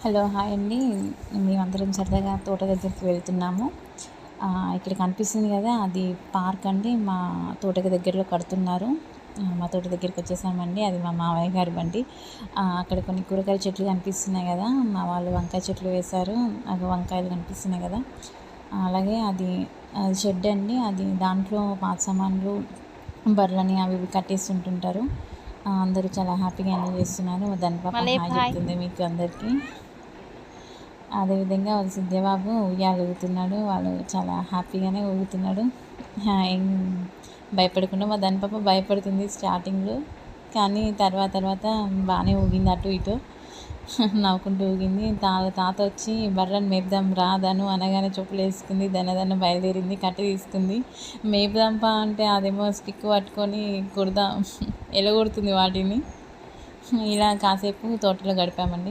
Hello hi అండి. మేమందరం సరదాగా తోట దగ్గరికి వెళ్తున్నాము. ఇక్కడ కనిపిస్తుంది కదా, అది పార్క్ అండి. మా తోటకి దగ్గరలో కడుతున్నారు. మా తోట దగ్గరికి వచ్చేసామండి. అది మా మావయ్య గారి బండి. అక్కడ కొన్ని కూరగాయల చెట్లు కనిపిస్తున్నాయి కదా, మా వాళ్ళు వంకాయ చెట్లు వేశారు. అవి వంకాయలు కనిపిస్తున్నాయి కదా. అలాగే అది షెడ్ అండి. అది దాంట్లో పాత సామాన్లు, బర్రెలని అవి ఇవి కట్టేస్తుంటుంటారు. అందరూ చాలా హ్యాపీగా ఎంజాయ్ చేస్తున్నారు. దాని పాప హాయ్ చెప్తుంది మీకు అందరికీ. అదేవిధంగా వాళ్ళ సిద్ధిబాబు ఉయ్యాలు ఊగుతున్నాడు. వాళ్ళు చాలా హ్యాపీగానే ఊగుతున్నాడు. ఏం భయపడకుండా. మా దాని పాప భయపడుతుంది స్టార్టింగ్లో, కానీ తర్వాత బాగానే ఊగింది, అటు ఇటు నవ్వుకుంటూ ఊగింది. తాత వచ్చి బర్రెని మేపుదాం రాదను అనగానే చెప్పులు వేసుకుంది, దన్న బయలుదేరింది. కట్టి తీసుకుంది. మేపుదాంపా అంటే అదేమో స్టిక్ పట్టుకొని ఎలగొడుతుంది వాటిని. ఇలా కాసేపు తోటలో గడిపామండి.